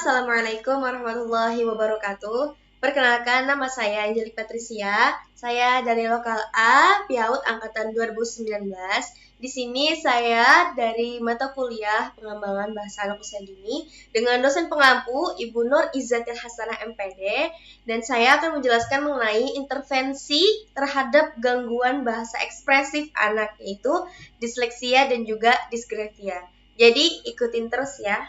Assalamualaikum warahmatullahi wabarakatuh. Perkenalkan, nama saya Anjeli Patricia. Saya dari Lokal A, PIAUD Angkatan 2019. Di sini saya dari mata kuliah Pengembangan Bahasa Anak Usia Dini dengan dosen pengampu Ibu Nur Izzatil Hasanah MPD, dan saya akan menjelaskan mengenai intervensi terhadap gangguan bahasa ekspresif anak, yaitu disleksia dan juga disgrafia. Jadi ikutin terus ya.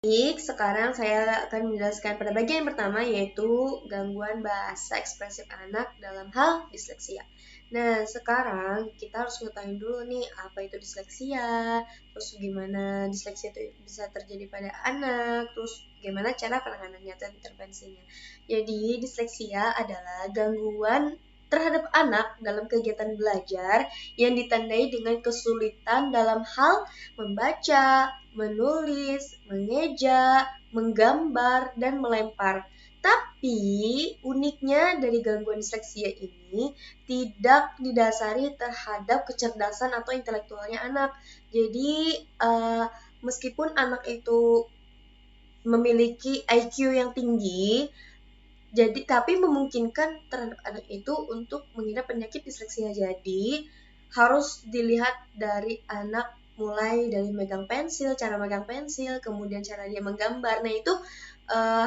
Baik, sekarang saya akan menjelaskan pada bagian pertama, yaitu gangguan bahasa ekspresif anak dalam hal disleksia. Nah, sekarang kita harus mengetahui dulu nih, apa itu disleksia, terus gimana disleksia itu bisa terjadi pada anak, terus gimana cara penanganannya dan intervensinya. Jadi, disleksia adalah gangguan terhadap anak dalam kegiatan belajar yang ditandai dengan kesulitan dalam hal membaca, menulis, mengeja, menggambar, dan melempar. Tapi uniknya dari gangguan disleksia ini tidak didasari terhadap kecerdasan atau intelektualnya anak. Jadi meskipun anak itu memiliki IQ yang tinggi, tapi memungkinkan terhadap anak itu untuk mengidap penyakit disleksia. Jadi harus dilihat dari anak, mulai dari megang pensil, cara megang pensil, kemudian cara dia menggambar. Nah itu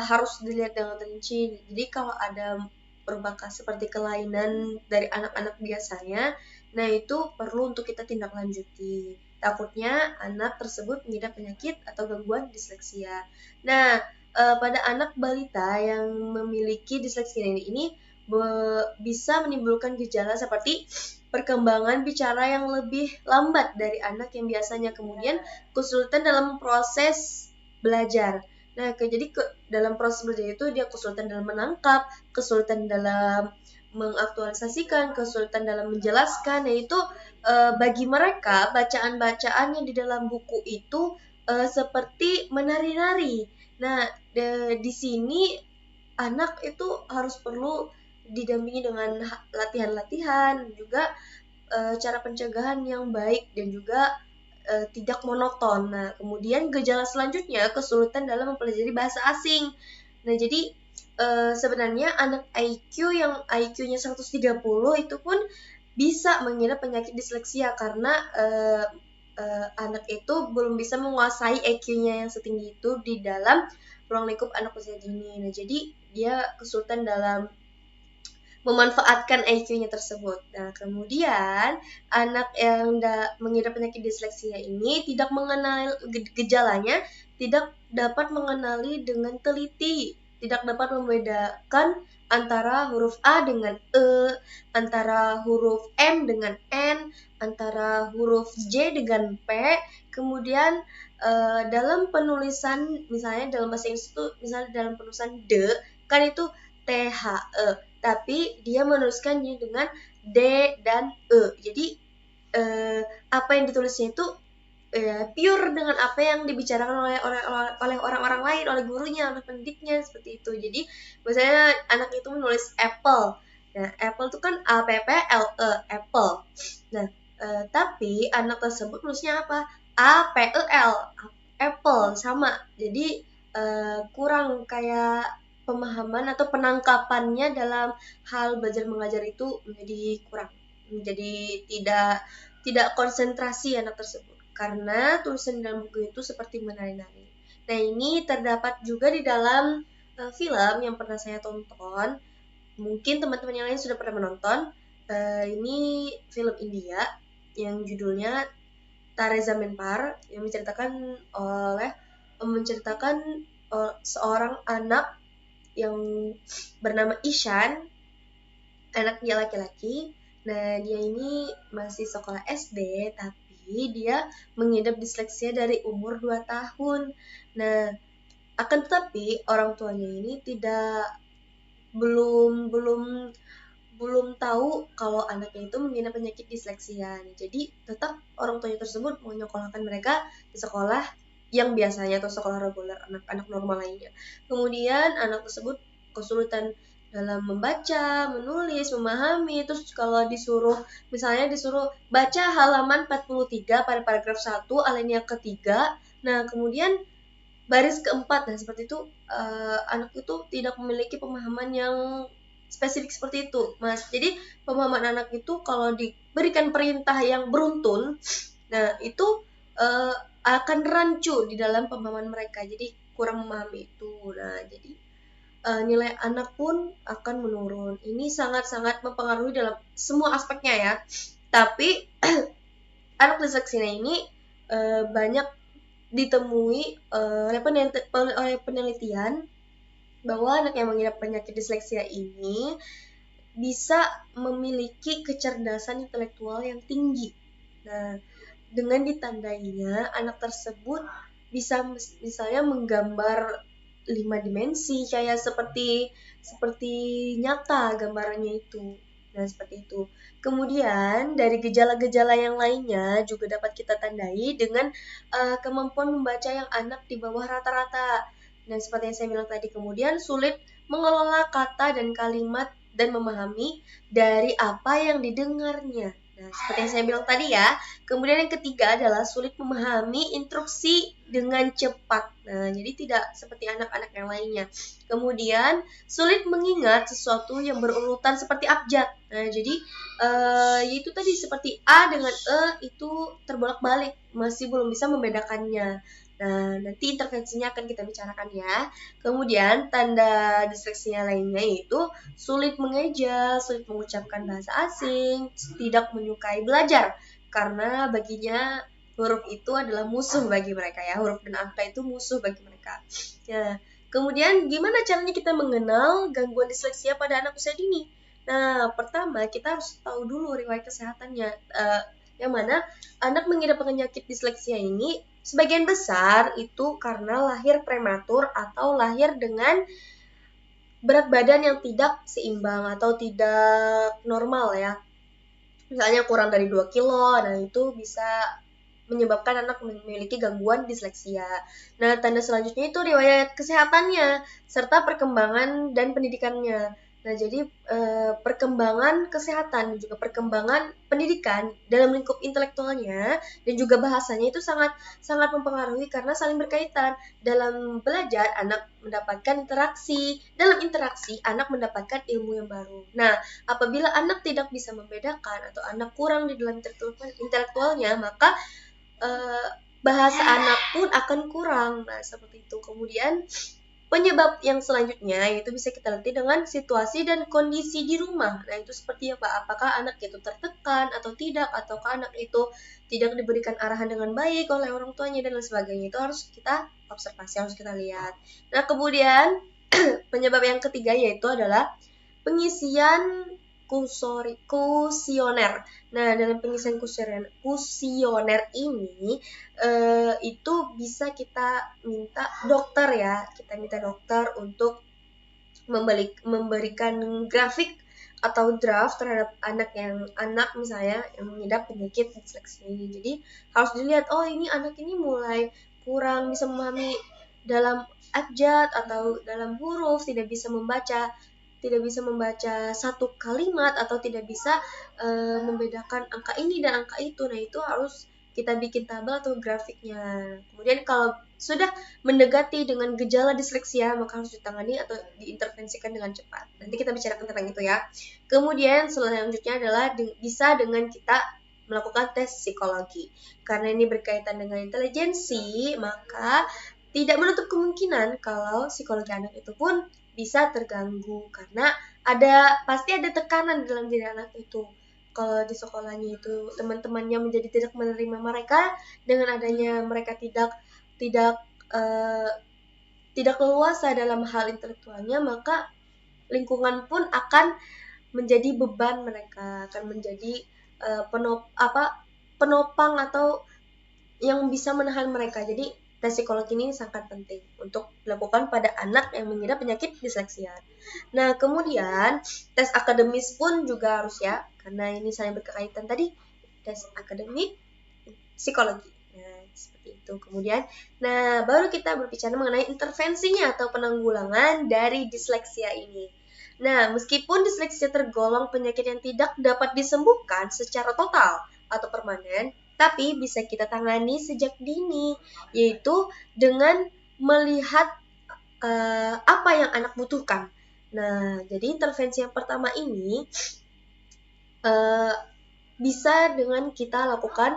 harus dilihat dengan rinci. Jadi kalau ada perubahan seperti kelainan dari anak-anak biasanya, nah itu perlu untuk kita tindak lanjuti. Takutnya anak tersebut mengidap penyakit atau gangguan disleksia. Nah, pada anak balita yang memiliki disleksia ini bisa menimbulkan gejala seperti perkembangan bicara yang lebih lambat dari anak yang biasanya, kemudian kesulitan dalam proses belajar. Nah, jadi dalam proses belajar itu dia kesulitan dalam menangkap, kesulitan dalam mengaktualisasikan, kesulitan dalam menjelaskan, yaitu bagi mereka bacaan-bacaan yang di dalam buku itu seperti menari-nari. Nah, di sini anak itu harus perlu didampingi dengan latihan-latihan, juga cara pencegahan yang baik dan juga tidak monoton. Nah, kemudian gejala selanjutnya kesulitan dalam mempelajari bahasa asing. Nah, jadi sebenarnya anak yang IQ-nya 130 itu pun bisa mengidap penyakit disleksia karena anak itu belum bisa menguasai IQ-nya yang setinggi itu di dalam ruang lingkup anak usia dini. Nah, jadi dia kesulitan dalam memanfaatkan IQ-nya tersebut. Nah, kemudian anak yang mengidap penyakit disleksia ini tidak mengenal gejalanya, tidak dapat mengenali dengan teliti, tidak dapat membedakan antara huruf A dengan E, antara huruf M dengan N, antara huruf J dengan P. Kemudian dalam penulisan, misalnya dalam bahasa Inggris itu, misalnya dalam penulisan D, kan itu THE, tapi dia menuliskannya dengan D dan E. Jadi apa yang ditulisnya itu pure dengan apa yang dibicarakan oleh orang-orang lain, oleh gurunya, oleh pendidiknya, seperti itu. Jadi misalnya anak itu menulis apple. Nah, apple itu kan APPLE, apple. Nah, tapi anak tersebut nulisnya apa? APEL, apple, sama. Jadi kurang kayak pemahaman atau penangkapannya dalam hal belajar mengajar itu menjadi kurang, menjadi tidak konsentrasi anak tersebut karena tulisan dalam buku itu seperti menari-nari. Nah, ini terdapat juga di dalam film yang pernah saya tonton. Mungkin teman-teman yang lain sudah pernah menonton. Ini film India yang judulnya Tare Zameen Par, yang menceritakan seorang anak yang bernama Ishan, anak dia laki-laki. Nah, dia ini masih sekolah SD, tapi dia mengidap disleksia dari umur 2 tahun. Nah, akan tetapi orang tuanya ini belum tahu kalau anaknya itu mengidap penyakit disleksia. Jadi tetap orang tuanya tersebut menyekolahkan mereka di sekolah yang biasanya atau sekolah reguler anak-anak normal lainnya. Kemudian anak tersebut kesulitan dalam membaca, menulis, memahami. Terus kalau misalnya disuruh baca halaman 43 pada paragraf 1 alinea ketiga. Nah, kemudian baris keempat. Nah, seperti itu anak itu tidak memiliki pemahaman yang spesifik seperti itu, Mas. Jadi pemahaman anak itu kalau diberikan perintah yang beruntun, nah itu akan rancu di dalam pemahaman mereka. Jadi kurang memahami itu. Nah, jadi nilai anak pun akan menurun. Ini sangat-sangat mempengaruhi dalam semua aspeknya ya. Tapi anak disleksinya ini banyak ditemui oleh penelitian bahwa anak yang mengidap penyakit disleksia ini bisa memiliki kecerdasan intelektual yang tinggi. Nah, dengan ditandainya anak tersebut bisa misalnya menggambar 5 dimensi kayak seperti nyata gambarannya itu. Nah, seperti itu. Kemudian dari gejala-gejala yang lainnya juga dapat kita tandai dengan kemampuan membaca yang anak di bawah rata-rata. Nah, seperti yang saya bilang tadi, kemudian sulit mengelola kata dan kalimat dan memahami dari apa yang didengarnya. Nah, seperti yang saya bilang tadi ya. Kemudian yang ketiga adalah sulit memahami instruksi dengan cepat. Nah, jadi tidak seperti anak-anak yang lainnya. Kemudian sulit mengingat sesuatu yang berurutan seperti abjad. Nah, jadi itu tadi seperti A dengan E itu terbolak-balik, masih belum bisa membedakannya. Nah, nanti intervensinya akan kita bicarakan ya. Kemudian tanda disleksinya lainnya yaitu sulit mengeja, sulit mengucapkan bahasa asing, tidak menyukai belajar karena baginya huruf itu adalah musuh bagi mereka ya. Huruf dan angka itu musuh bagi mereka. Ya. Kemudian gimana caranya kita mengenal gangguan disleksia pada anak usia dini? Nah, pertama kita harus tahu dulu riwayat kesehatannya. Yang mana anak mengidap penyakit disleksia ini sebagian besar itu karena lahir prematur atau lahir dengan berat badan yang tidak seimbang atau tidak normal ya. Misalnya kurang dari 2 kilo, nah itu bisa menyebabkan anak memiliki gangguan disleksia. Nah, tanda selanjutnya itu riwayat kesehatannya serta perkembangan dan pendidikannya. Nah, jadi perkembangan kesehatan dan juga perkembangan pendidikan dalam lingkup intelektualnya dan juga bahasanya itu sangat mempengaruhi karena saling berkaitan. Dalam belajar, anak mendapatkan interaksi. Dalam interaksi, anak mendapatkan ilmu yang baru. Nah, apabila anak tidak bisa membedakan atau anak kurang di dalam intelektualnya, maka bahasa anak pun akan kurang. Nah, seperti itu. Kemudian penyebab yang selanjutnya itu bisa kita lihat dengan situasi dan kondisi di rumah. Nah, itu seperti apa? Apakah anak itu tertekan atau tidak, ataukah anak itu tidak diberikan arahan dengan baik oleh orang tuanya dan lain sebagainya. Itu harus kita observasi, harus kita lihat. Nah, kemudian penyebab yang ketiga yaitu adalah pengisian kuesioner. Nah, dalam pengisian kuesioner ini itu bisa kita minta dokter ya. Kita minta dokter untuk memberikan grafik atau draft terhadap anak misalnya yang mengidap penyakit disleksia ini. Jadi harus dilihat, oh ini anak ini mulai kurang bisa memahami dalam abjad atau dalam huruf, tidak bisa membaca satu kalimat atau tidak bisa membedakan angka ini dan angka itu. Nah, itu harus kita bikin tabel atau grafiknya. Kemudian kalau sudah mendekati dengan gejala disleksia, maka harus ditangani atau diintervensikan dengan cepat. Nanti kita bicarakan tentang itu ya. Kemudian selanjutnya adalah bisa dengan kita melakukan tes psikologi. Karena ini berkaitan dengan intelijensi, maka tidak menutup kemungkinan kalau psikologi anak itu pun bisa terganggu karena pasti ada tekanan dalam diri anak itu. Kalau di sekolahnya itu teman-temannya menjadi tidak menerima mereka dengan adanya mereka tidak leluasa dalam hal intelektualnya, maka lingkungan pun akan menjadi beban mereka, akan menjadi penopang atau yang bisa menahan mereka. Jadi tes psikologi ini sangat penting untuk dilakukan pada anak yang mengidap penyakit disleksia. Nah, kemudian tes akademis pun juga harus ya, karena ini saling berkaitan tadi, tes akademik, psikologi. Nah, seperti itu. Kemudian, baru kita berbicara mengenai intervensinya atau penanggulangan dari disleksia ini. Nah, meskipun disleksia tergolong penyakit yang tidak dapat disembuhkan secara total atau permanen, tapi bisa kita tangani sejak dini, yaitu dengan melihat apa yang anak butuhkan. Nah, jadi intervensi yang pertama ini bisa dengan kita lakukan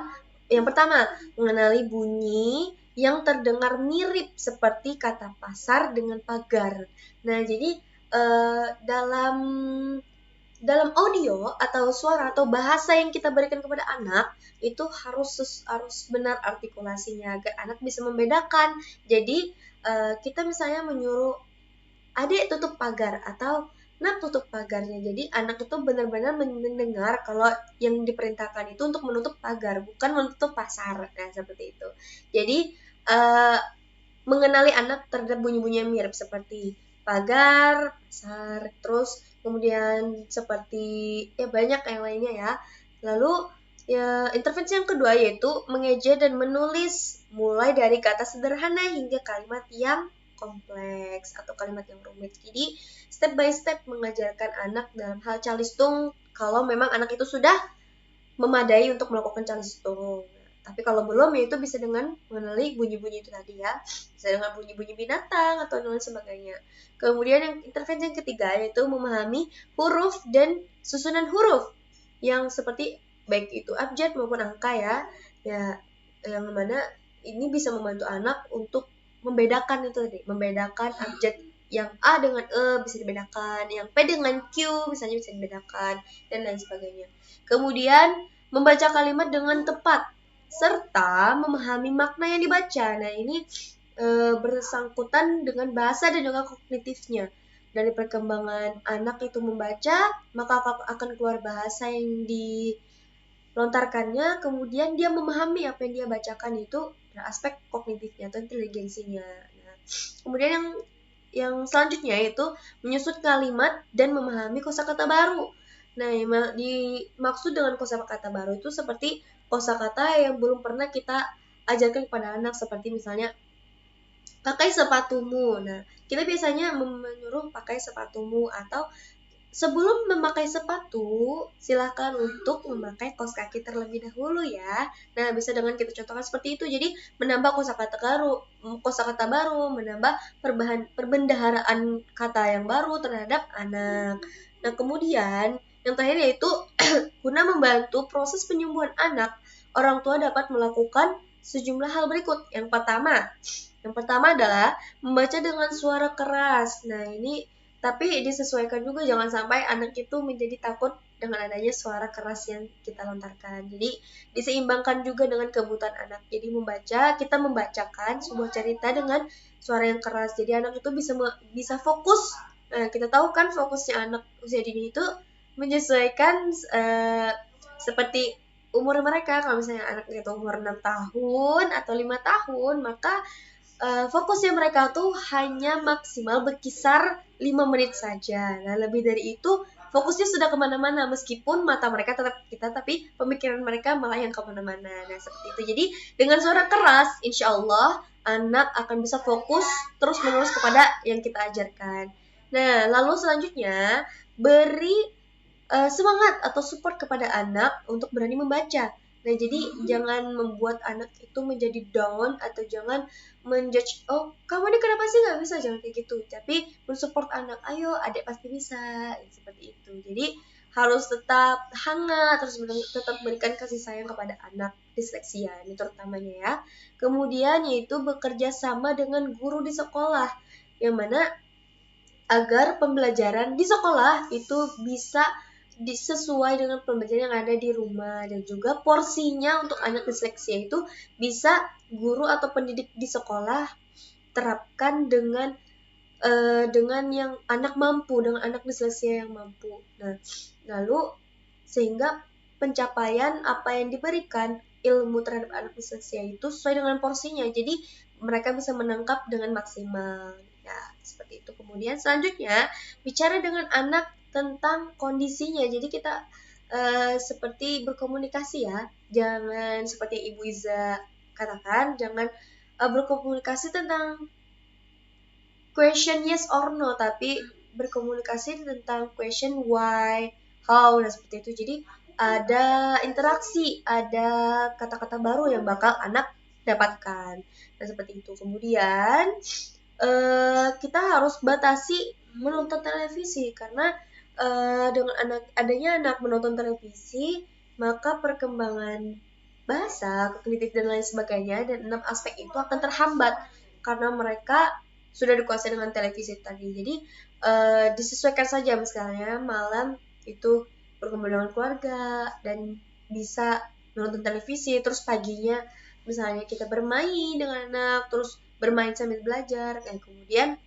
yang pertama, mengenali bunyi yang terdengar mirip seperti kata pasar dengan pagar. Nah, jadi dalam audio atau suara atau bahasa yang kita berikan kepada anak itu harus benar artikulasinya agar anak bisa membedakan. Jadi kita misalnya menyuruh adik tutup pagar atau nak tutup pagarnya. Jadi anak itu benar-benar mendengar kalau yang diperintahkan itu untuk menutup pagar, bukan menutup pasar. Nah, seperti itu. Jadi mengenali anak terhadap bunyi-bunyi yang mirip seperti pagar, pasar, terus kemudian seperti banyak yang lainnya ya. Lalu intervensi yang kedua yaitu mengeja dan menulis mulai dari kata sederhana hingga kalimat yang kompleks atau kalimat yang rumit. Jadi step by step mengajarkan anak dalam hal calistung kalau memang anak itu sudah memadai untuk melakukan calistung. Tapi kalau belum ya itu bisa dengan mengenali bunyi-bunyi itu tadi ya. Bisa dengan bunyi-bunyi binatang atau dan sebagainya. Kemudian yang intervensi yang ketiga yaitu memahami huruf dan susunan huruf yang seperti baik itu abjad maupun angka ya. Ya yang mana ini bisa membantu anak untuk membedakan itu tadi, membedakan abjad yang A dengan E bisa dibedakan, yang P dengan Q misalnya bisa dibedakan dan lain sebagainya. Kemudian membaca kalimat dengan tepat serta memahami makna yang dibaca. Nah, ini bersangkutan dengan bahasa dan juga kognitifnya. Dari perkembangan anak itu membaca, maka akan keluar bahasa yang dilontarkannya, kemudian dia memahami apa yang dia bacakan itu aspek kognitifnya atau inteligensinya. Nah, kemudian yang selanjutnya yaitu menyusun kalimat dan memahami kosakata baru. Nah, dimaksud dengan kosakata baru itu seperti kosakata yang belum pernah kita ajarkan kepada anak, seperti misalnya pakai sepatumu. Nah, kita biasanya menyuruh pakai sepatumu atau sebelum memakai sepatu, silakan untuk memakai kaos kaki terlebih dahulu ya. Nah, bisa dengan kita contohkan seperti itu. Jadi, menambah kosakata baru, menambah perbendaharaan kata yang baru terhadap anak. Nah, kemudian yang terakhir yaitu guna membantu proses penyembuhan anak, orang tua dapat melakukan sejumlah hal berikut. Yang pertama adalah membaca dengan suara keras. Nah, ini tapi disesuaikan juga, jangan sampai anak itu menjadi takut dengan adanya suara keras yang kita lontarkan. Jadi diseimbangkan juga dengan kebutuhan anak. Jadi kita membacakan sebuah cerita dengan suara yang keras. Jadi anak itu bisa fokus. Nah, kita tahu kan fokusnya anak usia dini itu menyesuaikan seperti umur mereka. Kalau misalnya anak itu umur 6 tahun atau 5 tahun, maka fokusnya mereka tuh hanya maksimal berkisar 5 menit saja. Nah, lebih dari itu fokusnya sudah kemana-mana, meskipun mata mereka tetap kita, tapi pemikiran mereka malah yang kemana-mana. Nah, seperti itu. Jadi dengan suara keras, insya Allah anak akan bisa fokus terus-menerus kepada yang kita ajarkan. Nah, lalu selanjutnya beri semangat atau support kepada anak untuk berani membaca. Nah, jadi jangan membuat anak itu menjadi down atau jangan menjudge, oh kamu ini kenapa sih nggak bisa, jangan kayak gitu. Tapi mensupport anak, ayo adik pasti bisa, seperti itu. Jadi harus tetap hangat, terus tetap berikan kasih sayang kepada anak disleksia ini terutamanya ya. Kemudian yaitu bekerja sama dengan guru di sekolah, yang mana agar pembelajaran di sekolah itu bisa sesuai dengan pembelajaran yang ada di rumah, dan juga porsinya untuk anak disleksia itu bisa guru atau pendidik di sekolah terapkan dengan yang anak mampu, dengan anak disleksia yang mampu. Nah, lalu sehingga pencapaian apa yang diberikan ilmu terhadap anak disleksia itu sesuai dengan porsinya. Jadi mereka bisa menangkap dengan maksimal. Ya, seperti itu. Kemudian selanjutnya bicara dengan anak tentang kondisinya. Jadi kita seperti berkomunikasi ya. Jangan seperti Ibu Iza katakan, jangan berkomunikasi tentang question yes or no, tapi berkomunikasi tentang question why, how, dan seperti itu. Jadi ada interaksi, ada kata-kata baru yang bakal anak dapatkan. Nah, seperti itu. Kemudian kita harus batasi menonton televisi karena dengan adanya anak menonton televisi, maka perkembangan bahasa, kognitif dan lain sebagainya dan 6 aspek itu akan terhambat karena mereka sudah dikuasai dengan televisi tadi. Jadi disesuaikan saja misalnya malam itu perkembangan keluarga dan bisa nonton televisi, terus paginya misalnya kita bermain dengan anak, terus bermain sambil belajar, kayak kemudian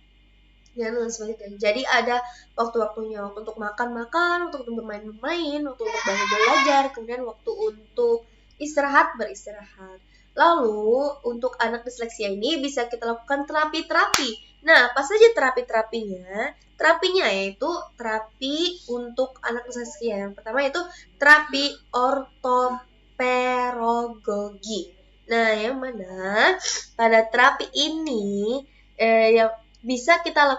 ya sebaliknya. Jadi ada waktu-waktunya, waktu untuk makan-makan, waktu untuk bermain-main, waktu untuk belajar, kemudian waktu untuk beristirahat. Lalu untuk anak disleksia ini bisa kita lakukan terapi-terapi. Nah, apa saja terapi-terapinya? Terapinya yaitu terapi untuk anak disleksia. Yang pertama yaitu terapi ortopedagogi. Nah, yang mana pada terapi ini yang bisa kita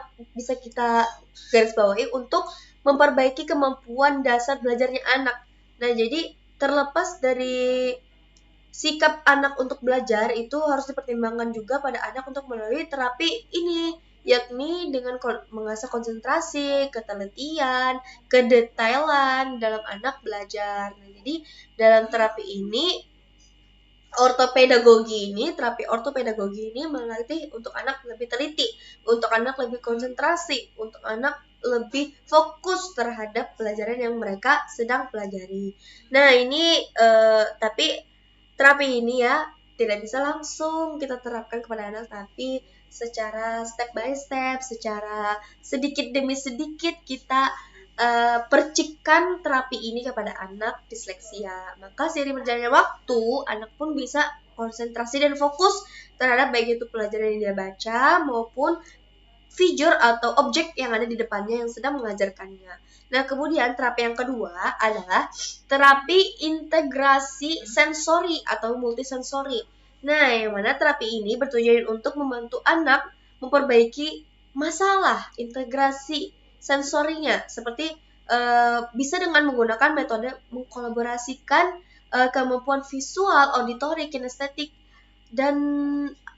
garis bawahi untuk memperbaiki kemampuan dasar belajarnya anak. Nah, jadi terlepas dari sikap anak untuk belajar itu harus dipertimbangkan juga pada anak untuk melalui terapi ini, yakni dengan mengasah konsentrasi, ketelitian, kedetailan dalam anak belajar. Nah, jadi dalam terapi ini terapi ortopedagogi ini melatih untuk anak lebih teliti, untuk anak lebih konsentrasi, untuk anak lebih fokus terhadap pelajaran yang mereka sedang pelajari. Nah, ini tapi terapi ini ya tidak bisa langsung kita terapkan kepada anak, tapi secara step by step, secara sedikit demi sedikit kita percikan terapi ini kepada anak disleksia. Maka seiring berjalannya waktu, anak pun bisa konsentrasi dan fokus terhadap baik itu pelajaran yang dia baca maupun figure atau objek yang ada di depannya yang sedang mengajarkannya. Nah, kemudian terapi yang kedua adalah terapi integrasi sensori atau multisensori. Nah, yang mana terapi ini bertujuan untuk membantu anak memperbaiki masalah integrasi sensorinya, seperti bisa dengan menggunakan metode mengkolaborasikan kemampuan visual, auditori, kinestetik, dan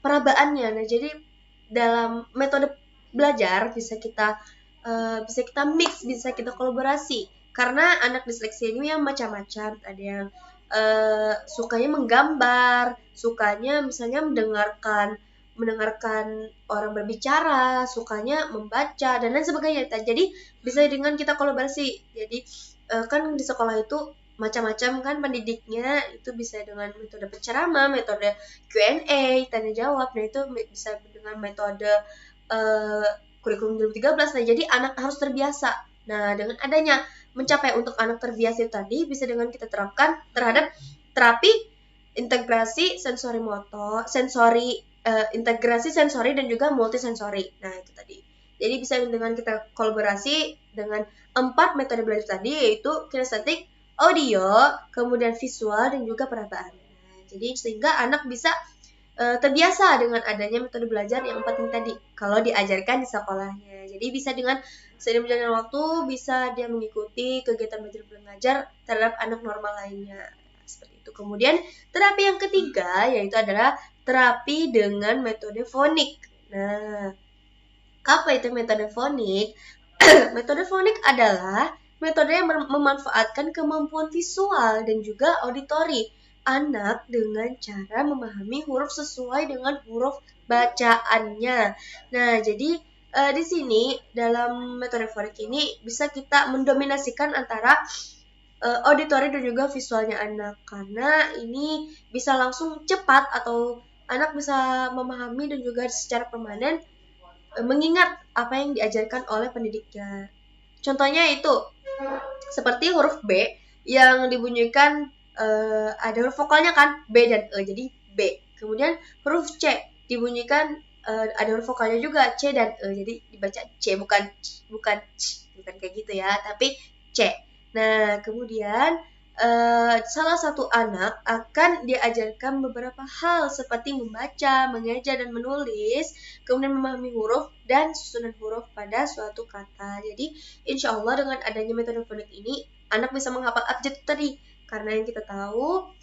perabaannya. Nah, jadi dalam metode belajar bisa kita mix, bisa kita kolaborasi, karena anak disleksia ini yang macam-macam. Ada yang sukanya menggambar, sukanya misalnya mendengarkan orang berbicara, sukanya membaca dan lain sebagainya. Jadi bisa dengan kita kolaborasi. Jadi kan di sekolah itu macam-macam kan pendidiknya, itu bisa dengan metode penceramah, metode Q&A, tanya jawab. Nah, itu bisa dengan metode kurikulum 2013. Nah, jadi anak harus terbiasa. Nah, dengan adanya mencapai untuk anak terbiasa itu tadi bisa dengan kita terapkan terhadap terapi integrasi integrasi sensori dan juga multisensori. Nah, itu tadi. Jadi bisa dengan kita kolaborasi dengan 4 metode belajar tadi, yaitu kinestetik, audio, kemudian visual, dan juga perabaan. Nah, jadi sehingga anak bisa terbiasa dengan adanya metode belajar yang 4 ini tadi kalau diajarkan di sekolahnya. Jadi bisa dengan seiring berjalannya waktu bisa dia mengikuti kegiatan belajar mengajar terhadap anak normal lainnya. Seperti itu. Kemudian terapi yang ketiga yaitu adalah terapi dengan metode fonik. Nah, apa itu metode fonik? Metode fonik adalah metode yang memanfaatkan kemampuan visual dan juga auditori anak dengan cara memahami huruf sesuai dengan huruf bacaannya. Nah, jadi di sini dalam metode fonik ini bisa kita mendominasikan antara auditori dan juga visualnya anak, karena ini bisa langsung cepat atau anak bisa memahami dan juga secara permanen mengingat apa yang diajarkan oleh pendidiknya. Contohnya itu seperti huruf B yang dibunyikan ada huruf vokalnya kan, B dan E, jadi B. Kemudian huruf C dibunyikan ada huruf vokalnya juga, C dan E, jadi dibaca C, bukan kayak gitu ya, tapi C. Nah, kemudian salah satu anak akan diajarkan beberapa hal seperti membaca, mengeja, dan menulis, kemudian memahami huruf dan susunan huruf pada suatu kata. Jadi, insya Allah dengan adanya metode fonik ini, anak bisa menghafal abjad tadi. Karena yang kita tahu,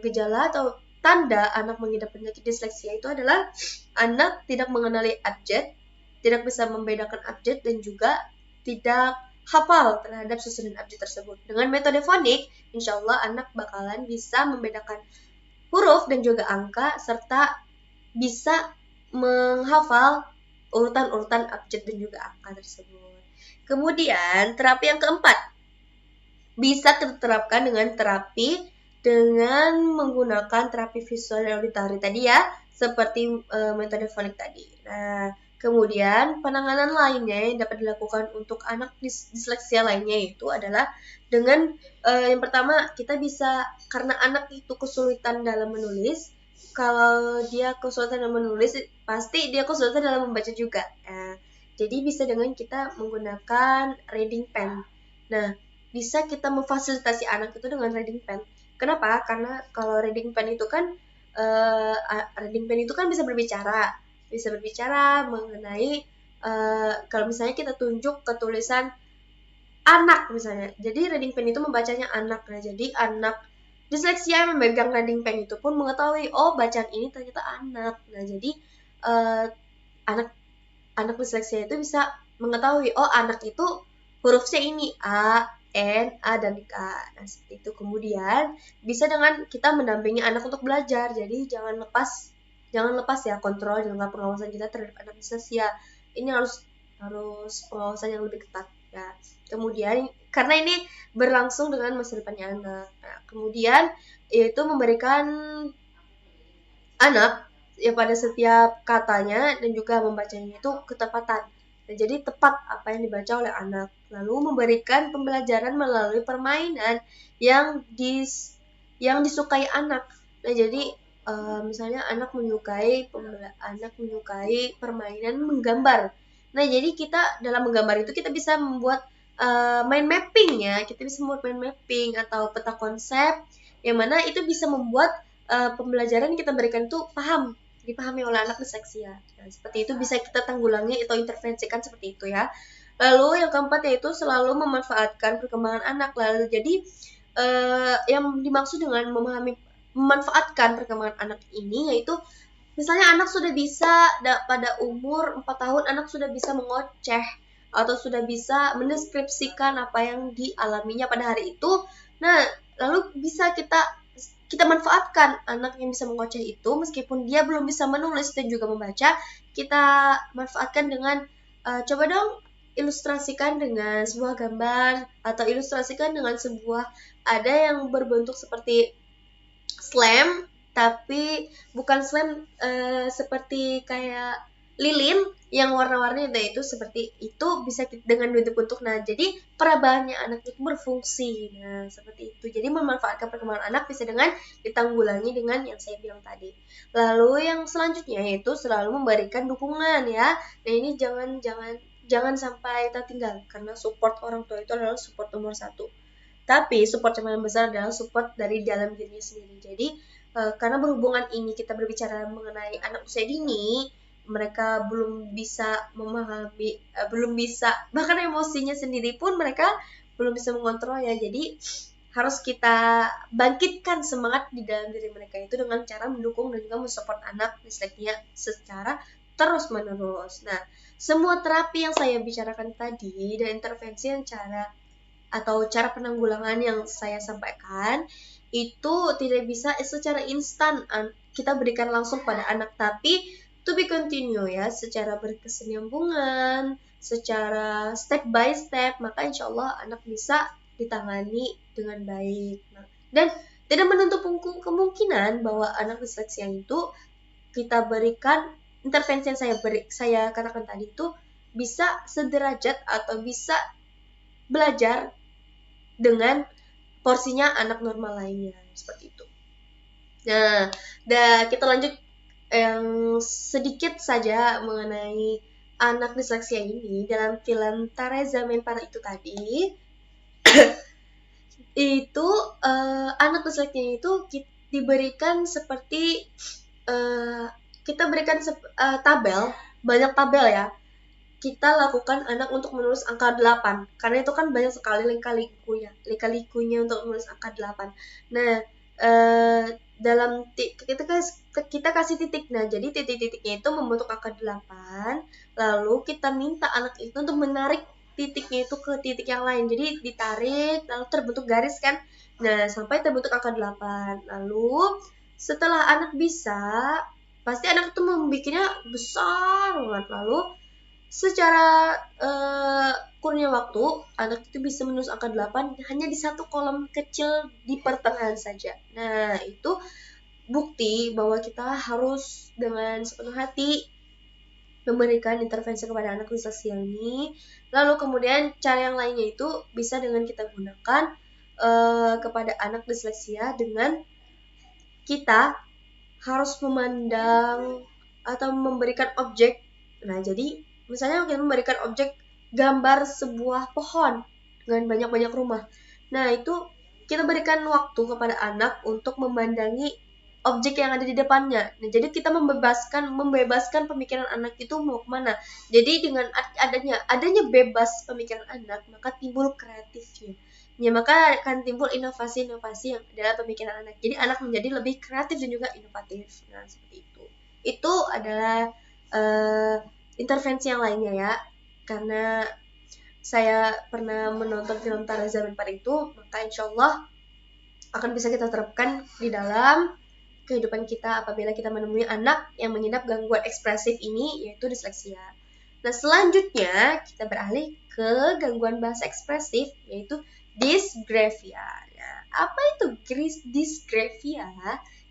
gejala atau tanda anak mengidap penyakit disleksia itu adalah anak tidak mengenali abjad, tidak bisa membedakan abjad, dan juga tidak hafal terhadap susunan abjad tersebut. Dengan metode fonik, insya Allah anak bakalan bisa membedakan huruf dan juga angka, serta bisa menghafal urutan-urutan abjad dan juga angka tersebut. Kemudian, terapi yang keempat, bisa diterapkan dengan menggunakan terapi visual dan auditory tadi ya, seperti metode fonik tadi. Nah, kemudian penanganan lainnya yang dapat dilakukan untuk anak disleksia lainnya itu adalah dengan yang pertama, kita bisa, karena anak itu kesulitan dalam menulis, kalau dia kesulitan dalam menulis, pasti dia kesulitan dalam membaca juga. Jadi bisa dengan kita menggunakan reading pen. Nah, bisa kita memfasilitasi anak itu dengan reading pen. Kenapa? Karena kalau reading pen itu kan bisa berbicara mengenai kalau misalnya kita tunjuk ke tulisan anak misalnya. Jadi reading pen itu membacanya anak. Nah, jadi anak disleksia yang memegang reading pen itu pun mengetahui, oh bacaan ini ternyata anak. Nah, jadi anak disleksia itu bisa mengetahui, oh anak itu huruf C ini A, N, A, dan K. Nah, seperti itu. Kemudian bisa dengan kita mendampingi anak untuk belajar. Jadi jangan lepas ya kontrol dan pengawasan kita terhadap anak disleksia. Ini harus pengawasan yang lebih ketat ya. Kemudian karena ini berlangsung dengan masa depannya anak. Nah, kemudian yaitu memberikan anak ya pada setiap katanya dan juga membacanya itu ketepatan. Nah, jadi tepat apa yang dibaca oleh anak. Lalu memberikan pembelajaran melalui permainan yang disukai anak. Nah, jadi misalnya anak menyukai permainan menggambar. Nah, jadi kita dalam menggambar itu kita bisa membuat mind mapping ya. Kita bisa membuat mind mapping atau peta konsep yang mana itu bisa membuat pembelajaran yang kita berikan itu dipahami oleh anak disleksia. Nah, seperti itu bisa kita tanggulangi atau intervensikan seperti itu ya. Lalu yang keempat yaitu selalu memanfaatkan perkembangan anak. Lalu jadi yang dimaksud dengan memanfaatkan perkembangan anak ini yaitu misalnya anak sudah bisa pada umur 4 tahun anak sudah bisa mengoceh atau sudah bisa mendeskripsikan apa yang dialaminya pada hari itu. Nah, lalu bisa kita manfaatkan anak yang bisa mengoceh itu meskipun dia belum bisa menulis dan juga membaca, kita manfaatkan dengan coba dong ilustrasikan dengan sebuah gambar atau ilustrasikan dengan ada yang berbentuk seperti slam tapi bukan slam seperti kayak lilin yang warna-warni itu seperti itu bisa dengan bentuk-bentuk. Nah, jadi perabahannya anak itu berfungsi. Nah, seperti itu. Jadi memanfaatkan perkembangan anak bisa dengan ditanggulangi dengan yang saya bilang tadi. Lalu yang selanjutnya yaitu selalu memberikan dukungan ya. Nah, ini jangan sampai tertinggal karena support orang tua itu adalah support nomor 1. Tapi support yang paling besar adalah support dari dalam dirinya sendiri. Jadi karena berhubungan ini kita berbicara mengenai anak usia dini, mereka belum bisa memahami, bahkan emosinya sendiri pun mereka belum bisa mengontrol ya. Jadi harus kita bangkitkan semangat di dalam diri mereka itu dengan cara mendukung dan juga mensupport anak disleksia secara terus menerus. Nah, semua terapi yang saya bicarakan tadi dan intervensi yang cara penanggulangan yang saya sampaikan itu tidak bisa secara instan kita berikan langsung pada anak, tapi to be continue ya, secara berkesinambungan, secara step by step, maka insya Allah anak bisa ditangani dengan baik. Nah, dan tidak menutup kemungkinan bahwa anak disleksia itu kita berikan intervensi yang saya katakan tadi itu bisa sederajat atau bisa belajar dengan porsinya anak normal lainnya seperti itu. Nah, kita lanjut yang sedikit saja mengenai anak disleksia ini. Dalam film Teresa Menpara itu tadi itu anak disleksia itu diberikan seperti kita berikan tabel, banyak tabel ya. Kita lakukan anak untuk menulis angka 8 karena itu kan banyak sekali lika-likunya untuk menulis angka 8. Nah, dalam kita kasih titik. Nah, jadi titik-titiknya itu membentuk angka 8, lalu kita minta anak itu untuk menarik titiknya itu ke titik yang lain. Jadi ditarik, lalu terbentuk garis kan. Nah, sampai terbentuk angka 8. Lalu setelah anak bisa, pasti anak itu membuatnya besar banget. Lalu secara kurunnya waktu, anak itu bisa menulis angka 8 hanya di satu kolom kecil di pertengahan saja. Nah, itu bukti bahwa kita harus dengan sepenuh hati memberikan intervensi kepada anak disleksi ini. Lalu kemudian cara yang lainnya itu bisa dengan kita gunakan kepada anak disleksia dengan kita harus memandang atau memberikan objek. Nah, jadi misalnya kita memberikan objek gambar sebuah pohon dengan banyak-banyak rumah. Nah, itu kita berikan waktu kepada anak untuk memandangi objek yang ada di depannya. Nah, jadi kita membebaskan pemikiran anak itu mau kemana. Jadi dengan adanya bebas pemikiran anak, maka timbul kreatifnya. Ya, maka akan timbul inovasi-inovasi yang dalam pemikiran anak. Jadi anak menjadi lebih kreatif dan juga inovatif. Nah, seperti itu. Itu adalah intervensi yang lainnya ya. Karena saya pernah menonton film Tarzan dan itu, maka insya Allah akan bisa kita terapkan di dalam kehidupan kita apabila kita menemui anak yang mengidap gangguan ekspresif ini, yaitu disleksia. Nah, selanjutnya kita beralih ke gangguan bahasa ekspresif, yaitu dysgraphia. Nah, apa itu dysgraphia?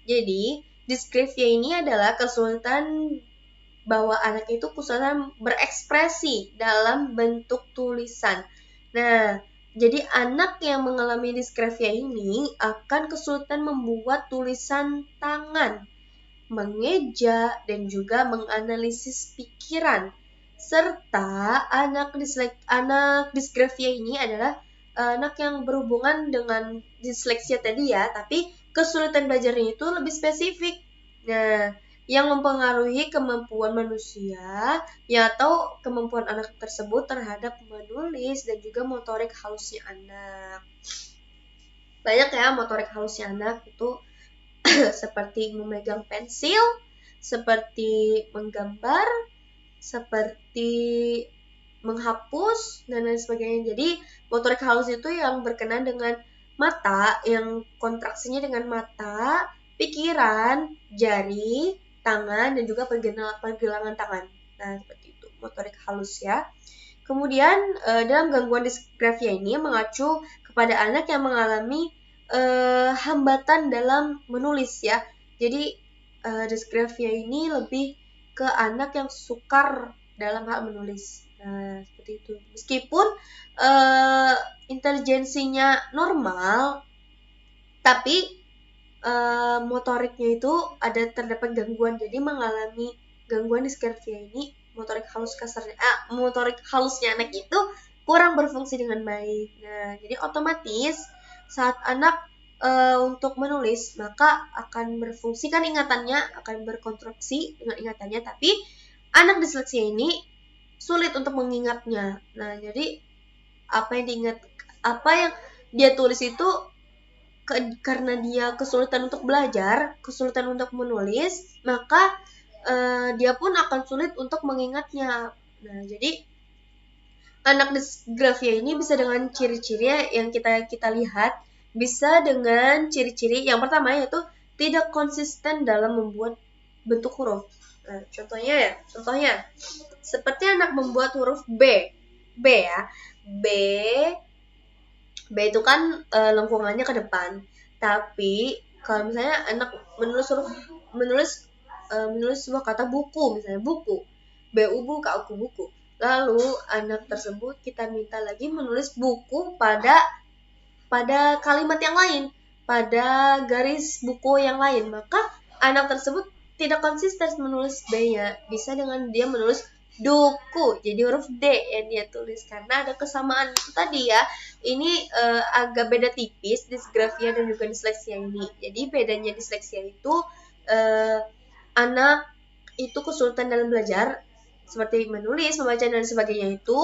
Jadi, dysgraphia ini adalah kesulitan bahwa anak itu kesulitan berekspresi dalam bentuk tulisan. Nah, jadi anak yang mengalami dysgraphia ini akan kesulitan membuat tulisan tangan, mengeja, dan juga menganalisis pikiran. Serta anak dysgraphia ini adalah anak yang berhubungan dengan disleksia tadi ya, tapi kesulitan belajarnya itu lebih spesifik. Nah, yang mempengaruhi kemampuan manusia ya atau kemampuan anak tersebut terhadap menulis dan juga motorik halusnya anak. Banyak ya motorik halusnya anak itu seperti memegang pensil, seperti menggambar, seperti menghapus dan lain sebagainya. Jadi motorik halus itu yang berkenaan dengan mata, yang kontraksinya dengan mata, pikiran, jari, tangan, dan juga pergelangan tangan. Nah, seperti itu motorik halus ya. Kemudian dalam gangguan dysgraphia ini mengacu kepada anak yang mengalami hambatan dalam menulis ya. Jadi dysgraphia ini lebih ke anak yang sukar dalam hal menulis. Nah, seperti itu. Meskipun intelijensinya normal, tapi motoriknya itu terdapat gangguan. Jadi mengalami gangguan dysgraphia ini, motorik halusnya anak itu kurang berfungsi dengan baik. Nah, jadi otomatis saat anak untuk menulis, maka akan berfungsi kan ingatannya, akan berkonstruksi dengan ingatannya, tapi anak disleksia ini sulit untuk mengingatnya. Nah, jadi apa yang dia tulis itu karena dia kesulitan untuk belajar, kesulitan untuk menulis, maka dia pun akan sulit untuk mengingatnya. Nah, jadi anak dysgraphia ini bisa dengan ciri-ciri yang kita lihat, bisa dengan ciri-ciri yang pertama yaitu tidak konsisten dalam membuat bentuk huruf. Nah, contohnya seperti anak membuat huruf B ya, B itu kan lengkungannya ke depan. Tapi kalau misalnya anak menulis sebuah kata buku, misalnya buku, BU KU buku. Lalu anak tersebut kita minta lagi menulis buku pada kalimat yang lain, pada garis buku yang lain, maka anak tersebut tidak konsisten menulis B-nya. Bisa dengan dia menulis duku, jadi huruf D yang dia tulis karena ada kesamaan itu tadi ya. Ini agak beda tipis dysgraphia dan juga disleksia ini. Jadi bedanya disleksia itu anak itu kesulitan dalam belajar seperti menulis, membaca dan sebagainya itu,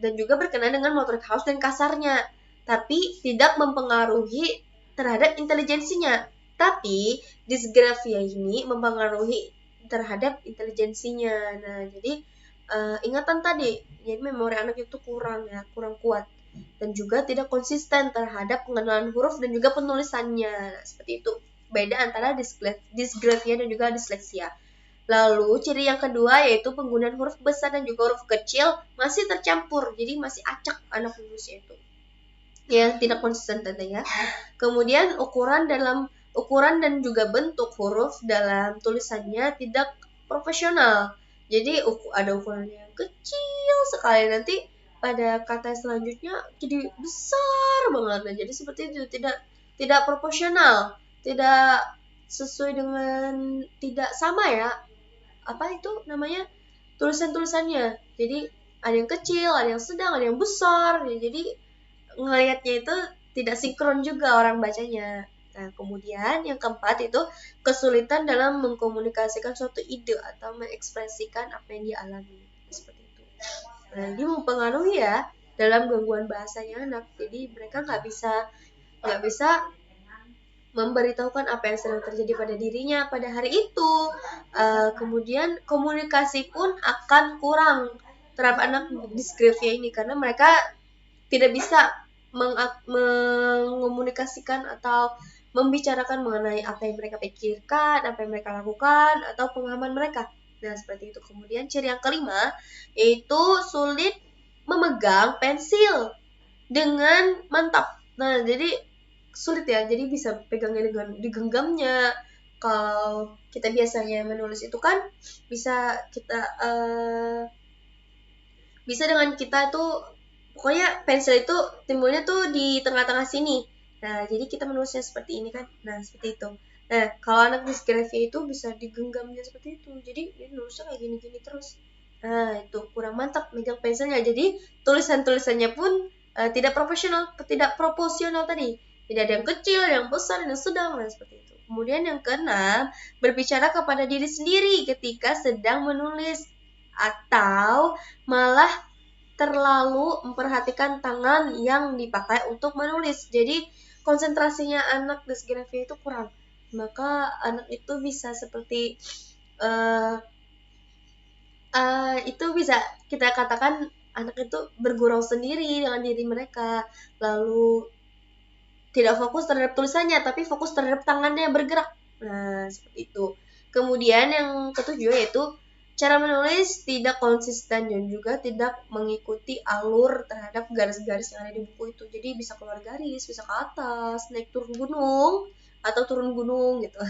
dan juga berkenaan dengan motorik halus dan kasarnya, tapi tidak mempengaruhi terhadap intelijensinya. Tapi disgrafia ini mempengaruhi terhadap intelijensinya. Nah, jadi ingatan tadi, jadi memori anak itu kurang kuat, dan juga tidak konsisten terhadap pengenalan huruf dan juga penulisannya. Nah, seperti itu. Beda antara disgrafia dan juga disleksia. Lalu ciri yang kedua yaitu penggunaan huruf besar dan juga huruf kecil masih tercampur, jadi masih acak anak menulisnya itu. Ya, tidak konsisten tentunya. Kemudian ukuran dan juga bentuk huruf dalam tulisannya tidak profesional. Jadi ada ukuran yang kecil sekali, nanti pada kata selanjutnya jadi besar banget. Nah, jadi seperti itu, tidak proporsional, tidak sesuai dengan, tidak sama ya. Apa itu namanya? Tulisannya. Jadi ada yang kecil, ada yang sedang, ada yang besar. Ya, jadi ngelihatnya itu tidak sinkron juga orang bacanya. Nah, kemudian yang keempat itu kesulitan dalam mengkomunikasikan suatu ide atau mengekspresikan apa yang dia alami. Seperti itu. Nah, ini mempengaruhi ya dalam gangguan bahasanya anak. Jadi mereka nggak bisa memberitahukan apa yang sedang terjadi pada dirinya pada hari itu. Kemudian komunikasi pun akan kurang terhadap anak disgrafia ini, karena mereka tidak bisa mengomunikasikan atau membicarakan mengenai apa yang mereka pikirkan, apa yang mereka lakukan, atau pengalaman mereka. Nah, seperti itu. Kemudian ciri yang kelima yaitu sulit memegang pensil dengan mantap. Nah, jadi sulit ya, jadi bisa pegangnya dengan digenggamnya. Kalau kita biasanya menulis itu kan bisa dengan kita tuh, pokoknya pensil itu timbulnya tuh di tengah-tengah sini. Nah, jadi kita menulisnya seperti ini kan. Nah, seperti itu. Nah, kalau anak disgrafia itu bisa digenggamnya seperti itu. Jadi dia nulisnya kayak gini-gini terus. Nah, itu kurang mantap megang pensilnya. Jadi tulisannya pun tidak proporsional tadi. Jadi ada yang kecil, ada yang besar, ada yang sedang, dan seperti itu. Kemudian yang keenam, berbicara kepada diri sendiri ketika sedang menulis, atau malah terlalu memperhatikan tangan yang dipakai untuk menulis. Jadi konsentrasinya anak disgrafia itu kurang. Maka anak itu bisa seperti itu bisa kita katakan anak itu bergurau sendiri dengan diri mereka, lalu tidak fokus terhadap tulisannya, tapi fokus terhadap tangannya yang bergerak. Nah, seperti itu. Kemudian yang ketujuh yaitu cara menulis tidak konsisten dan juga tidak mengikuti alur terhadap garis-garis yang ada di buku itu. Jadi bisa keluar garis, bisa ke atas, naik turun gunung, atau turun gunung gitu.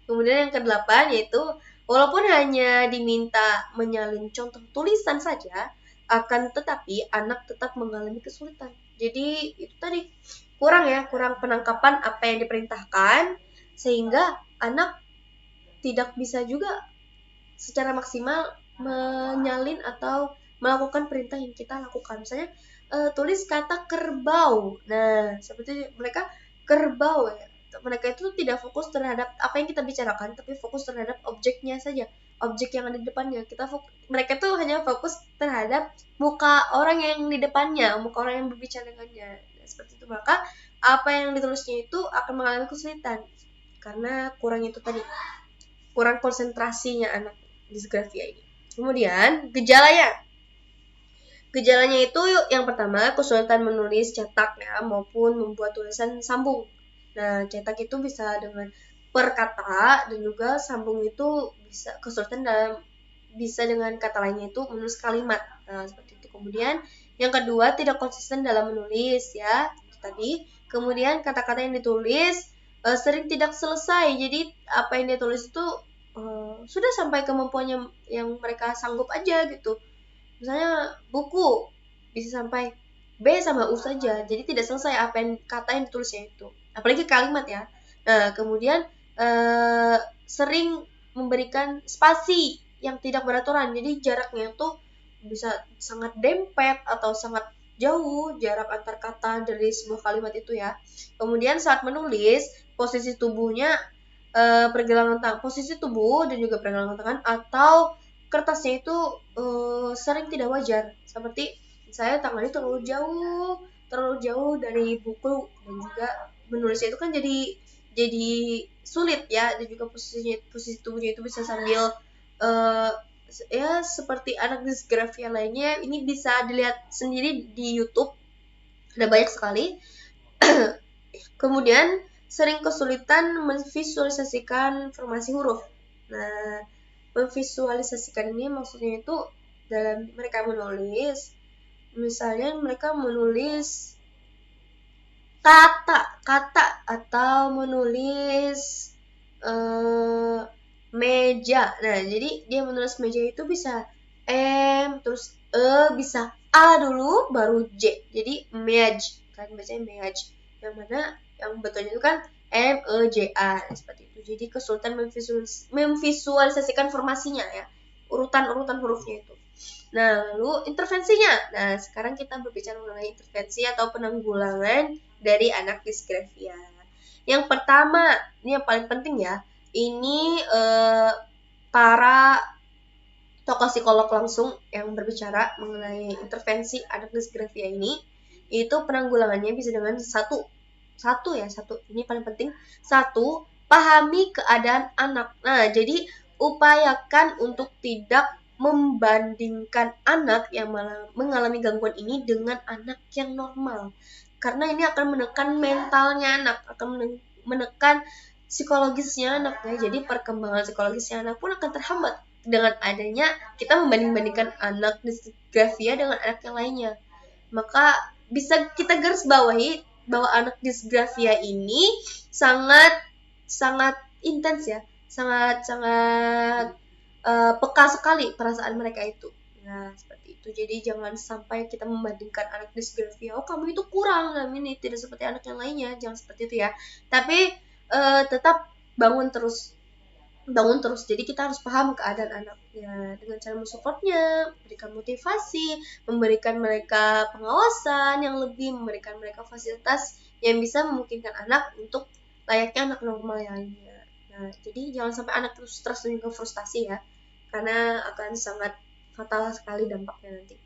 Kemudian yang kedelapan yaitu walaupun hanya diminta menyalin contoh tulisan saja, akan tetapi anak tetap mengalami kesulitan. Jadi itu tadi kurang penangkapan apa yang diperintahkan, sehingga anak tidak bisa juga secara maksimal menyalin atau melakukan perintah yang kita lakukan. Misalnya tulis kata kerbau. Nah, seperti mereka kerbau ya. Mereka itu tidak fokus terhadap apa yang kita bicarakan, tapi fokus terhadap objeknya saja, objek yang ada di depannya. Mereka tuh hanya fokus terhadap muka orang yang di depannya, muka orang yang berbicara dengannya. Nah, seperti itu. Maka apa yang ditulisnya itu akan mengalami kesulitan karena kurang itu tadi, kurang konsentrasinya anak disgrafia ini. Kemudian gejalanya itu yang pertama kesulitan menulis cetak ya, maupun membuat tulisan sambung. Nah, cetak itu bisa dengan per kata, dan juga sambung itu bisa dengan kata lainnya itu menulis kalimat. Nah, seperti itu. Kemudian yang kedua tidak konsisten dalam menulis ya, itu tadi. Kemudian kata-kata yang ditulis sering tidak selesai. Jadi apa yang dia tulis itu sudah sampai kemampuannya yang mereka sanggup aja gitu. Misalnya buku bisa sampai B sama U saja, jadi tidak selesai apa yang kata yang ditulisnya itu. Apalagi kalimat ya. Nah, kemudian sering memberikan spasi yang tidak beraturan, jadi jaraknya itu bisa sangat dempet atau sangat jauh jarak antar kata dari sebuah kalimat itu ya. Kemudian saat menulis posisi tubuhnya, posisi tubuh dan juga pergelangan tangan atau kertasnya itu sering tidak wajar, seperti saya tangannya terlalu jauh dari buku, dan juga menulisnya itu kan jadi jadi sulit ya, dan juga posisi tubuhnya itu bisa sambil uh, ya seperti anak disgrafia lainnya. Ini bisa dilihat sendiri di YouTube, ada banyak sekali. Kemudian sering kesulitan memvisualisasikan informasi huruf. Nah, memvisualisasikan ini maksudnya itu dalam mereka menulis, misalnya mereka menulis kata atau menulis meja. Nah, jadi dia menulis meja itu bisa M, terus bisa A dulu, baru J. Jadi mej, kan bacanya mej. Yang mana yang betulnya itu kan MEJA, seperti itu. Jadi kesulitan memvisualisasikan formasinya ya, urutan-urutan hurufnya itu. Nah, lalu intervensinya. Nah, sekarang kita berbicara mengenai intervensi atau penanggulangan dari anak disgrafia. Yang pertama, ini yang paling penting ya, ini para tokoh psikolog langsung yang berbicara mengenai intervensi anak disgrafia ini, itu penanggulangannya bisa dengan satu ini paling penting. Satu, pahami keadaan anak. Nah, jadi upayakan untuk tidak membandingkan anak yang mengalami gangguan ini dengan anak yang normal, karena ini akan menekan mentalnya anak, akan menekan psikologisnya anak ya. Jadi perkembangan psikologisnya anak pun akan terhambat dengan adanya kita membanding-bandingkan anak disgrafia dengan anak yang lainnya. Maka bisa kita garis bawahi bahwa anak disgrafia ini sangat intens ya, sangat peka sekali perasaan mereka itu. Nah, seperti itu. Jadi jangan sampai kita membandingkan anak disgrafia, oh kamu itu kurang, ini tidak seperti anak yang lainnya, jangan seperti itu ya. Tapi tetap bangun terus. Jadi kita harus paham keadaan anak ya, dengan cara mensupportnya, memberikan motivasi, memberikan mereka pengawasan yang lebih, memberikan mereka fasilitas yang bisa memungkinkan anak untuk layaknya anak normal yang lainnya. Nah, jadi jangan sampai anak terus stres dan juga frustasi ya, karena akan sangat fatal sekali dampaknya nanti.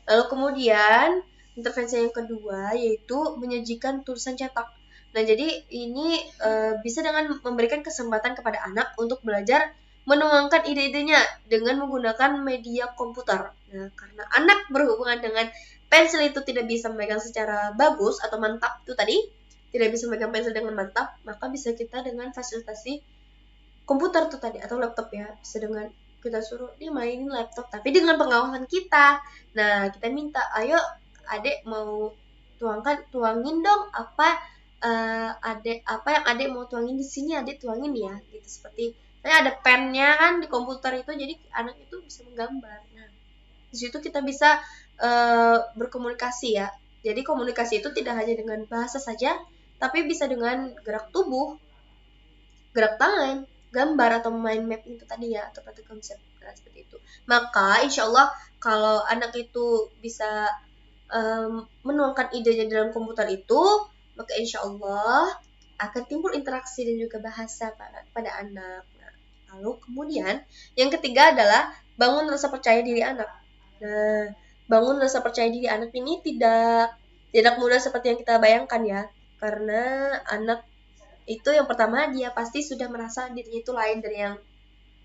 Lalu kemudian intervensi yang kedua yaitu menyajikan tulisan cetak. Nah, jadi ini bisa dengan memberikan kesempatan kepada anak untuk belajar menuangkan ide-idenya dengan menggunakan media komputer. Nah, karena anak berhubungan dengan pensil itu tidak bisa memegang secara bagus atau mantap itu tadi, tidak bisa memegang pensil dengan mantap, maka bisa kita dengan fasilitasi komputer itu tadi atau laptop ya, bisa dengan kita suruh dia mainin laptop tapi dengan pengawasan kita. Nah, kita minta, ayo adek mau tuangin dong apa apa yang adek mau tuangin di sini, adek tuangin ya, gitu. Seperti saya ada pennya kan di komputer itu, jadi anak itu bisa menggambar. Nah, di situ kita bisa berkomunikasi ya. Jadi komunikasi itu tidak hanya dengan bahasa saja, tapi bisa dengan gerak tubuh, gerak tangan, gambar atau main map itu tadi ya, atau pada konsep. Nah, seperti itu. Maka insya Allah kalau anak itu bisa menuangkan idenya dalam komputer itu, maka insya Allah akan timbul interaksi dan juga bahasa pada anak. Nah, lalu kemudian yang ketiga adalah bangun rasa percaya diri anak. Nah, bangun rasa percaya diri anak ini tidak mudah seperti yang kita bayangkan ya, karena anak itu yang pertama dia pasti sudah merasa dirinya itu lain dari yang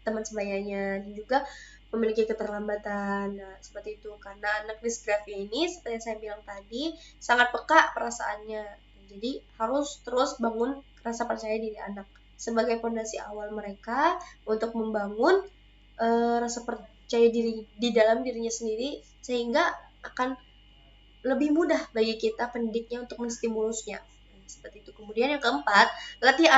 teman sebayanya, dan juga memiliki keterlambatan. Nah, seperti itu. Karena anak disgrafia ini seperti yang saya bilang tadi sangat peka perasaannya. Jadi harus terus bangun rasa percaya diri anak sebagai fondasi awal mereka untuk membangun rasa percaya diri di dalam dirinya sendiri, sehingga akan lebih mudah bagi kita pendidiknya untuk menstimulusnya. Seperti itu. Kemudian yang keempat, latih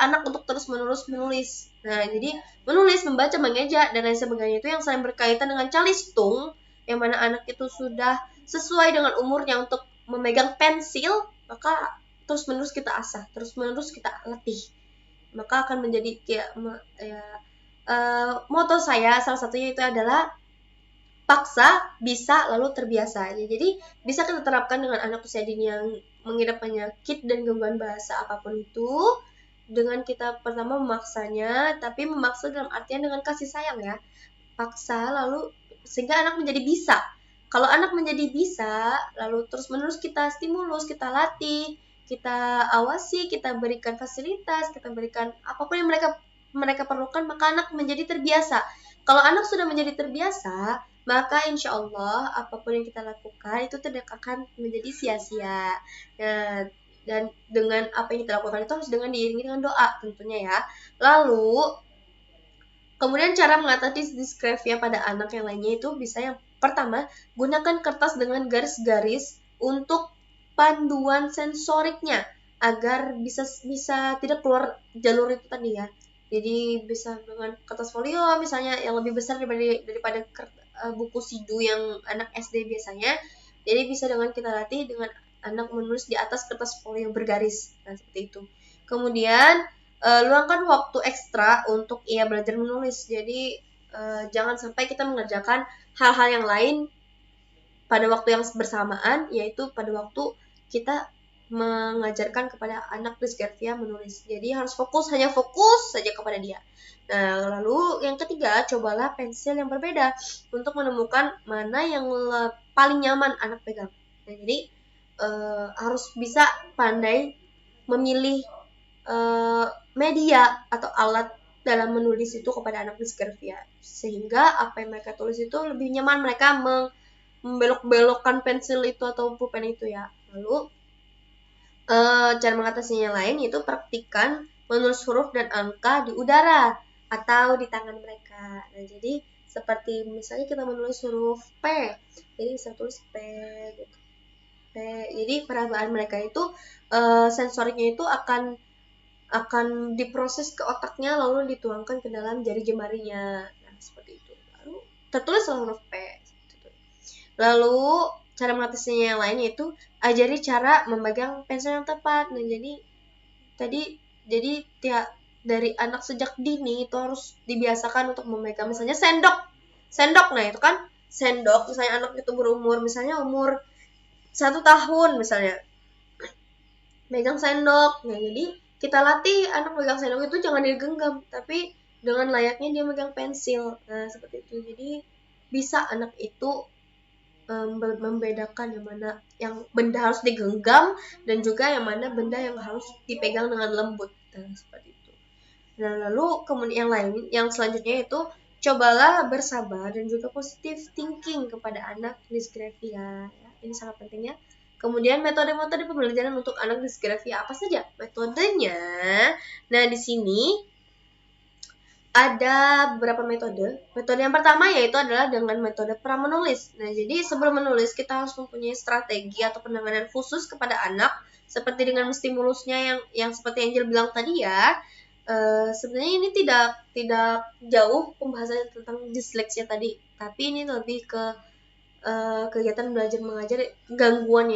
anak untuk terus-menerus menulis. Nah, jadi menulis, membaca, mengeja, dan lain sebagainya itu yang saling berkaitan dengan calistung, yang mana anak itu sudah sesuai dengan umurnya untuk memegang pensil, maka terus-menerus kita asah, terus-menerus kita latih. Maka akan menjadi moto saya salah satunya itu adalah paksa, bisa, lalu terbiasa. Jadi bisa kita terapkan dengan anak usia dini yang mengidap penyakit dan gangguan bahasa apapun itu, dengan kita pertama memaksanya, tapi memaksa dalam artian dengan kasih sayang ya. Paksa lalu sehingga anak menjadi bisa. Kalau anak menjadi bisa, lalu terus-menerus kita stimulus, kita latih, kita awasi, kita berikan fasilitas, kita berikan apapun yang mereka perlukan, maka anak menjadi terbiasa. Kalau anak sudah menjadi terbiasa, maka insya Allah apapun yang kita lakukan itu tidak akan menjadi sia-sia. Ya, dan dengan apa yang kita lakukan itu harus dengan diiringi dengan doa tentunya ya. Lalu kemudian cara mengatasi dysgraphia pada anak yang lainnya itu bisa yang pertama, gunakan kertas dengan garis-garis untuk panduan sensoriknya agar bisa tidak keluar jalur itu tadi ya. Jadi bisa dengan kertas folio misalnya yang lebih besar daripada buku sidu yang anak SD biasanya. Jadi bisa dengan kita latih dengan anak menulis di atas kertas folio bergaris. Nah, seperti itu. Kemudian luangkan waktu ekstra untuk ia belajar menulis. Jadi jangan sampai kita mengerjakan hal-hal yang lain pada waktu yang bersamaan, yaitu pada waktu kita mengajarkan kepada anak dysgraphia menulis. Jadi harus hanya fokus saja kepada dia. Nah, lalu yang ketiga, cobalah pensil yang berbeda untuk menemukan mana yang paling nyaman anak pegang. Nah, jadi harus bisa pandai memilih media atau alat dalam menulis itu kepada anak dysgraphia, sehingga apa yang mereka tulis itu lebih nyaman, mereka membelok-belokkan pensil itu atau pulpen itu ya. Lalu cara mengatasinya lain yaitu praktikkan menulis huruf dan angka di udara atau di tangan mereka. Nah, jadi seperti misalnya kita menulis huruf P, jadi bisa tulis P gitu. P. Jadi perasaan mereka itu sensoriknya itu akan diproses ke otaknya lalu dituangkan ke dalam jari jemarinya. Nah, seperti itu. Lalu tertulislah huruf P. Lalu cara mengatasinya yang lain yaitu ajari cara memegang pensil yang tepat. Nah, jadi dari anak sejak dini itu harus dibiasakan untuk memegang misalnya sendok. Nah itu kan sendok, misalnya anak itu berumur misalnya umur 1 tahun misalnya megang sendok. Nah, jadi kita latih anak megang sendok itu jangan digenggam, tapi dengan layaknya dia megang pensil. Nah, seperti itu. Jadi bisa anak itu membedakan yang mana yang benda harus digenggam dan juga yang mana benda yang harus dipegang dengan lembut. Nah, seperti itu. Nah, lalu kemudian yang selanjutnya itu cobalah bersabar dan juga positive thinking kepada anak dysgraphia. Ya, ini sangat penting ya. Kemudian metode-metode pembelajaran untuk anak dysgraphia apa saja metodenya? Nah, di sini ada beberapa metode. Metode yang pertama yaitu adalah dengan metode pra-menulis. Nah, jadi sebelum menulis kita harus mempunyai strategi atau penanganan khusus kepada anak seperti dengan stimulusnya yang seperti Angel bilang tadi ya. Sebenarnya ini tidak jauh pembahasan tentang disleksia tadi, tapi ini lebih ke kegiatan belajar mengajar, gangguan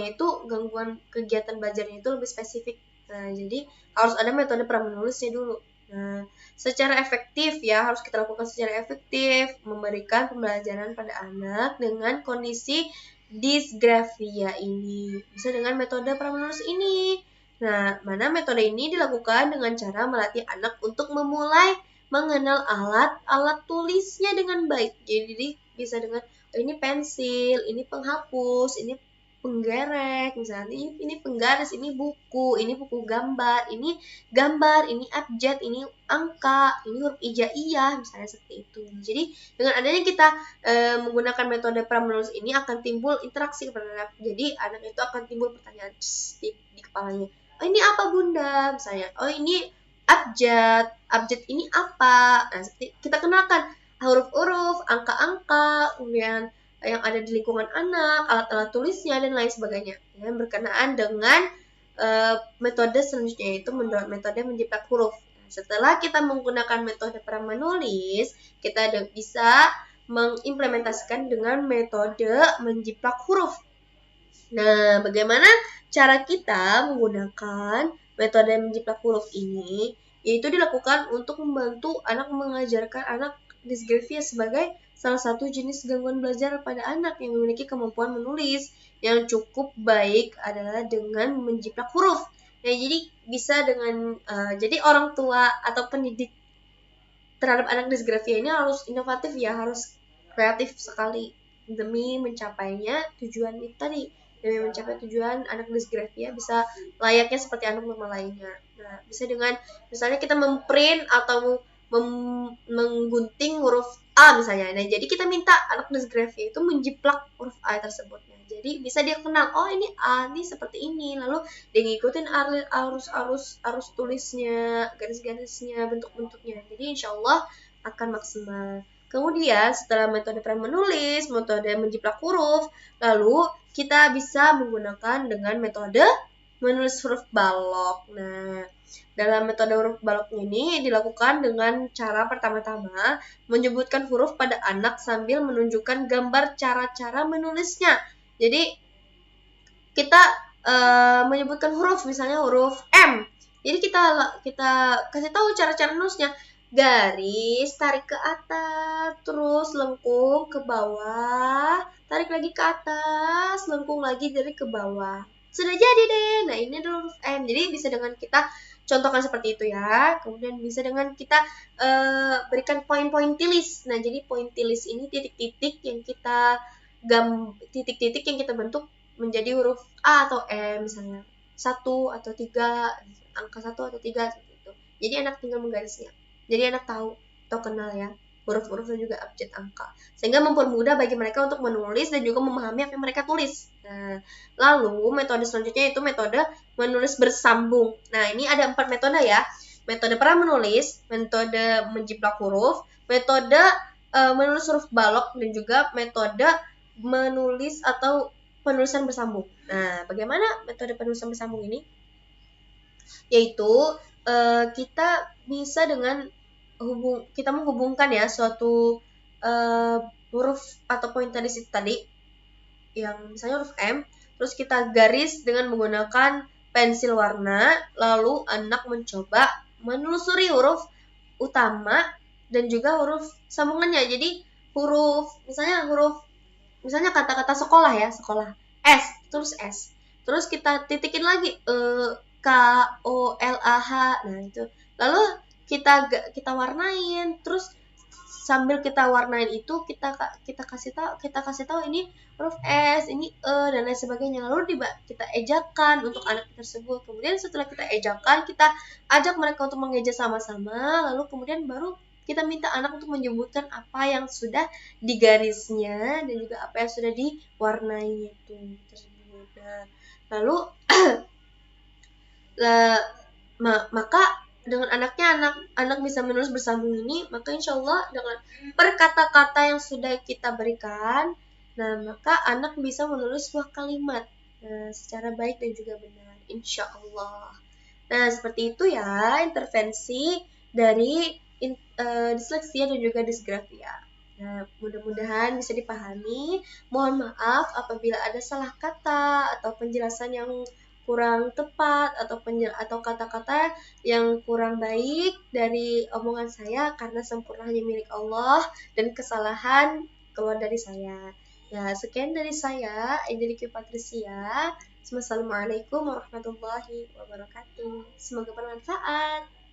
kegiatan belajarnya itu lebih spesifik. Nah, jadi harus ada metode pra-menulisnya dulu. Nah, secara efektif ya, harus kita lakukan secara efektif, memberikan pembelajaran pada anak dengan kondisi dysgraphia ini. Bisa dengan metode pra-menulis ini. Nah, mana metode ini dilakukan dengan cara melatih anak untuk memulai mengenal alat tulisnya dengan baik. Jadi bisa dengan ini pensil, ini penghapus, ini penggerek, misalnya ini penggaris, ini buku gambar, ini abjad, ini angka, ini huruf hijaiyah, misalnya seperti itu. Jadi dengan adanya kita menggunakan metode pra-menulis ini akan timbul interaksi kepada anak. Jadi anak itu akan timbul pertanyaan di kepalanya. Oh, ini apa bunda? Misalnya, oh ini abjad ini apa? Nah, kita kenalkan huruf-huruf, angka-angka, kemudian yang ada di lingkungan anak, alat-alat tulisnya, dan lain sebagainya. Yang berkenaan dengan metode selanjutnya, yaitu metode menjiplak huruf. Nah, setelah kita menggunakan metode pra-menulis, kita bisa mengimplementasikan dengan metode menjiplak huruf. Nah, bagaimana cara kita menggunakan metode menjiplak huruf ini? Yaitu dilakukan untuk membantu anak mengajarkan anak dysgraphia sebagai salah satu jenis gangguan belajar pada anak yang memiliki kemampuan menulis yang cukup baik adalah dengan menjiplak huruf. Nah, jadi bisa dengan jadi orang tua atau pendidik terhadap anak dysgraphia ini harus inovatif ya, harus kreatif sekali demi mencapainya tujuan itu tadi, demi mencapai tujuan anak disgrafia bisa layaknya seperti anak normal lainnya. Nah, bisa dengan misalnya kita memprint atau menggunting huruf A misalnya. Nah, jadi kita minta anak disgrafia itu menjiplak huruf A tersebut. Nah, jadi bisa dia kenal, oh ini A ini seperti ini. Lalu dia ngikutin arus tulisnya, garis-garisnya, bentuk-bentuknya. Jadi insya Allah akan maksimal. Kemudian setelah metode menulis, metode menjiplak huruf, lalu kita bisa menggunakan dengan metode menulis huruf balok. Nah, dalam metode huruf balok ini dilakukan dengan cara pertama-tama menyebutkan huruf pada anak sambil menunjukkan gambar cara-cara menulisnya. Jadi kita menyebutkan huruf, misalnya huruf M. Jadi kita kasih tahu cara-cara menulisnya. Garis, tarik ke atas, terus lengkung ke bawah, tarik lagi ke atas, lengkung lagi dari ke bawah. Sudah jadi deh. Nah, ini adalah huruf M. Jadi bisa dengan kita contohkan seperti itu ya. Kemudian bisa dengan kita berikan poin-poin tilis. Nah, jadi poin tilis ini titik-titik yang kita titik-titik yang kita bentuk menjadi huruf A atau E, misalnya 1 atau 3, angka 1 atau 3 gitu. Jadi anak tinggal menggarisnya. Jadi anak tahu atau kenal ya huruf-huruf dan juga abjad angka, sehingga mempermudah bagi mereka untuk menulis dan juga memahami apa yang mereka tulis. Nah, lalu metode selanjutnya itu metode menulis bersambung. Nah, ini ada 4 metode ya. Metode menulis, metode menjiplak huruf, metode menulis huruf balok, dan juga metode menulis atau penulisan bersambung. Nah, bagaimana metode penulisan bersambung ini? Yaitu kita bisa dengan kita menghubungkan ya suatu huruf atau poin tadi yang misalnya huruf M, terus kita garis dengan menggunakan pensil warna, lalu anak mencoba menelusuri huruf utama dan juga huruf sambungannya. Jadi misalnya kata-kata sekolah ya, sekolah terus kita titikin lagi KOLAH. Nah, itu lalu kita warnain, terus sambil kita warnain itu kita kasih tahu ini huruf S, ini E, dan lain sebagainya. Lalu kita ejakan untuk anak tersebut. Kemudian setelah kita ejakan, kita ajak mereka untuk mengeja sama-sama, lalu kemudian baru kita minta anak untuk menyebutkan apa yang sudah digarisnya dan juga apa yang sudah diwarnai itu tersebut. Nah, lalu maka dengan anak bisa menulis bersambung ini, maka insya Allah dengan per kata-kata yang sudah kita berikan, nah maka anak bisa menulis sebuah kalimat secara baik dan juga benar, insya Allah. Nah, seperti itu ya intervensi dari disleksia dan juga disgrafia. Nah, mudah-mudahan bisa dipahami. Mohon maaf apabila ada salah kata atau penjelasan yang kurang tepat atau kata-kata yang kurang baik dari omongan saya, karena sempurna hanya milik Allah dan kesalahan keluar dari saya. Ya, sekian dari saya, Angeliki Patricia. Wassalamualaikum warahmatullahi wabarakatuh. Semoga bermanfaat.